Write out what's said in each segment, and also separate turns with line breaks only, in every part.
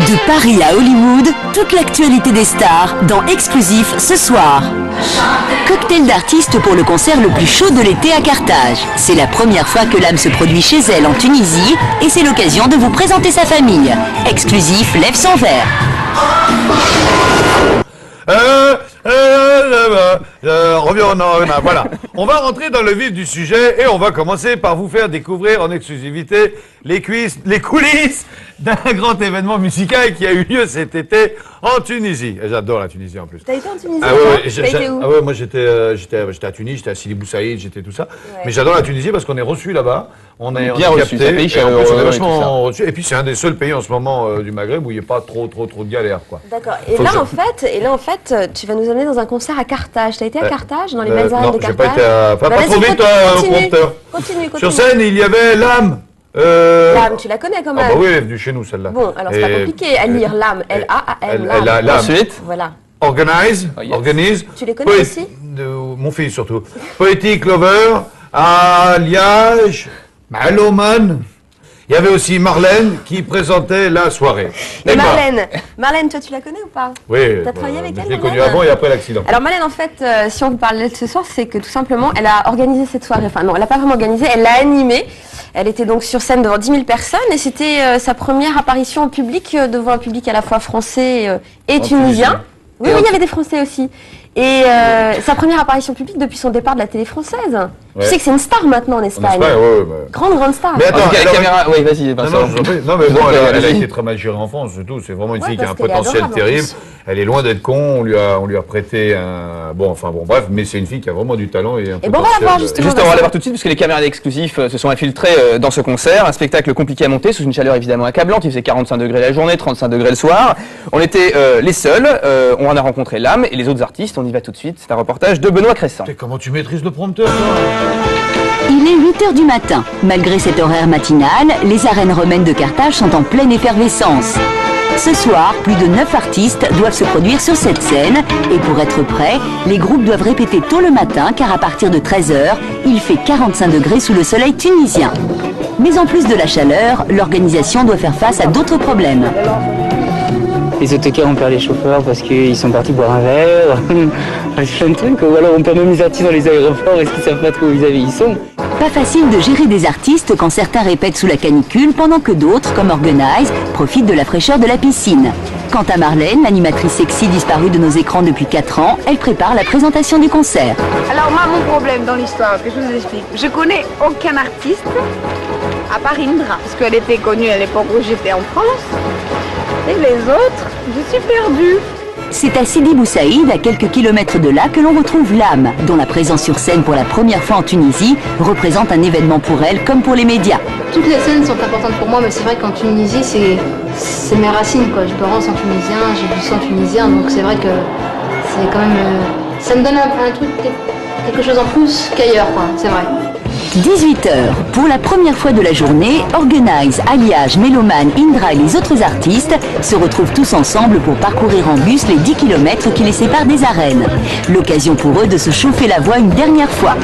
De Paris à Hollywood, toute l'actualité des stars dans Exclusif ce soir. Cocktail d'artistes pour le concert le plus chaud de l'été à Carthage. C'est la première fois que l'âme se produit chez elle en Tunisie et c'est l'occasion de vous présenter sa famille. Exclusif lève son verre.
Voilà. On va rentrer dans le vif du sujet et on va commencer par vous faire découvrir en exclusivité les coulisses d'un grand événement musical qui a eu lieu cet été en Tunisie. Et j'adore la Tunisie en plus.
T'as été en Tunisie?
T'as été où? Ah ouais, moi j'étais à Tunis, j'étais à Sidi Bou Saïd, j'étais tout ça. Ouais. Mais j'adore la Tunisie parce qu'on est reçu là-bas. On est
bien reçu, c'est un pays
chaleureux, on est vachement reçu. Et puis c'est un des seuls pays en ce moment du Maghreb où il n'y a pas trop de galères, quoi.
D'accord. Et là en fait, tu vas nous amener dans un concert à Carthage. T'as été à Carthage, dans les belles arènes de Carthage?
Non, j'ai pas été à... Enfin, pas trop vite, prompteur.
Continue.
Sur scène, il y avait l'âme.
L'âme, tu la connais quand même?
Ah bah oui, elle est venue chez nous celle-là.
Bon, alors c'est pas compliqué à lire, l'âme, L-A-A-M, l'âme.
Ensuite,
voilà.
Organise.
Tu les connais aussi?
Mon fils surtout. Poétique Lover, Alliage, Maloman. Il y avait aussi Marlène qui présentait la soirée.
Et Marlène, toi tu la connais ou pas?
Oui.
Tu as travaillé avec elle?
Je l'ai connue avant et après l'accident.
Alors Marlène, en fait, si on vous parle d'elle ce soir, c'est que tout simplement, elle a organisé cette soirée. Enfin non, elle n'a pas vraiment organisé, elle l'a animée. Elle était donc sur scène devant 10 000 personnes et c'était sa première apparition en public, devant un public à la fois français et tunisien. Oui, il y avait des Français aussi. Et sa première apparition publique depuis son départ de la télé française. Ouais. Tu sais que c'est une star maintenant en Espagne. Grande star.
Mais attends, la caméra... Oui, vas-y.
Non, mais bon, elle a été très mal gérée en France, surtout. C'est vraiment une fille qui a un potentiel terrible. Elle est loin d'être con. On lui a prêté un... Bon, bref. Mais c'est une fille qui a vraiment du talent et un potentiel...
bon, on va la voir justement.
Juste, on va la voir tout de suite, puisque les caméras d'Exclusif se sont infiltrées dans ce concert. Un spectacle compliqué à monter, sous une chaleur évidemment accablante. Il faisait 45 degrés la journée, 35 degrés le soir. On était les seuls. On en a rencontré l'âme et les autres artistes. On y va tout de suite. C'est un reportage de Benoît Cressan.
Comment tu maîtrises le prompteur, toi?
Il est 8 h du matin. Malgré cet horaire matinal, les arènes romaines de Carthage sont en pleine effervescence. Ce soir, plus de 9 artistes doivent se produire sur cette scène et pour être prêts, les groupes doivent répéter tôt le matin car à partir de 13 h, il fait 45 degrés sous le soleil tunisien. Mais en plus de la chaleur, l'organisation doit faire face à d'autres problèmes.
Les autocars, on perd les chauffeurs parce qu'ils sont partis boire un verre, plein de trucs. Ou alors on perd même les artistes dans les aéroports, est-ce qu'ils savent pas trop où ils sont?
Pas facile de gérer des artistes quand certains répètent sous la canicule pendant que d'autres, comme Organize, profitent de la fraîcheur de la piscine. Quant à Marlène, l'animatrice sexy disparue de nos écrans depuis 4 ans, elle prépare la présentation du concert.
Alors moi, mon problème dans l'histoire, que je vous explique, je connais aucun artiste à part Indra, parce qu'elle était connue à l'époque où j'étais en France. Et les autres, je suis perdue.
C'est à Sidi Bou Saïd, à quelques kilomètres de là, que l'on retrouve l'âme, dont la présence sur scène pour la première fois en Tunisie représente un événement pour elle comme pour les médias.
Toutes les scènes sont importantes pour moi, mais c'est vrai qu'en Tunisie, c'est mes racines, quoi. J'ai parents sont tunisiens, j'ai du sang tunisien, donc c'est vrai que c'est quand même... ça me donne un truc, quelque chose en plus qu'ailleurs, quoi, c'est vrai.
18 h. Pour la première fois de la journée, Organize, Alliage, Méloman, Indra et les autres artistes se retrouvent tous ensemble pour parcourir en bus les 10 km qui les séparent des arènes. L'occasion pour eux de se chauffer la voix une dernière fois.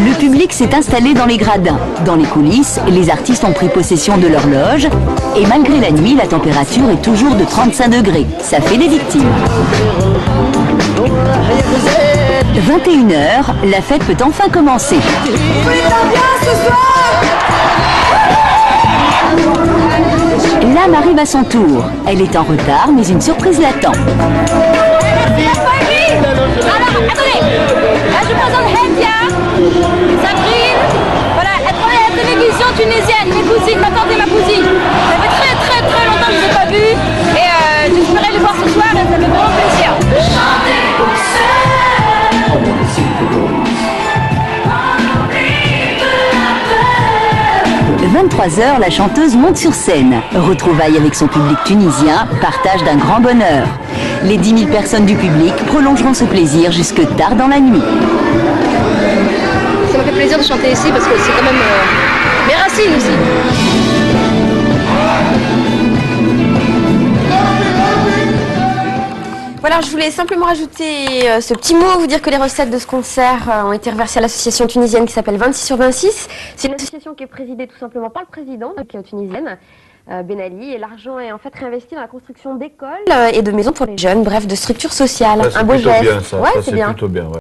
Le public s'est installé dans les gradins. Dans les coulisses, les artistes ont pris possession de leur loge. Et malgré la nuit, la température est toujours de 35 degrés. Ça fait des victimes. 21 h, la fête peut enfin commencer. L'âme arrive à son tour. Elle est en retard, mais une surprise l'attend.
Alors, attendez, là je présente Hendia, Sabrine, voilà, elle travaille à la télévision tunisienne, mes cousines, ma tante et ma cousine. Ça fait très longtemps que je ne les ai pas vues et j'espérais les voir ce soir et ça fait vraiment plaisir.
23 h, la chanteuse monte sur scène. Retrouvailles avec son public tunisien, partage d'un grand bonheur. Les 10 000 personnes du public prolongeront ce plaisir jusque tard dans la nuit.
Ça m'a fait plaisir de chanter ici parce que c'est quand même mes racines aussi.
Voilà, je voulais simplement rajouter ce petit mot, vous dire que les recettes de ce concert ont été reversées à l'association tunisienne qui s'appelle 26/26. C'est une association qui est présidée tout simplement par le président tunisienne, Ben Ali, et l'argent est en fait réinvesti dans la construction d'écoles et de maisons pour les jeunes, bref, de structures sociales.
Ça, c'est
un beau
plutôt
geste.
bien, ça.
Ouais,
Ça,
c'est
c'est
bien.
plutôt bien, ouais.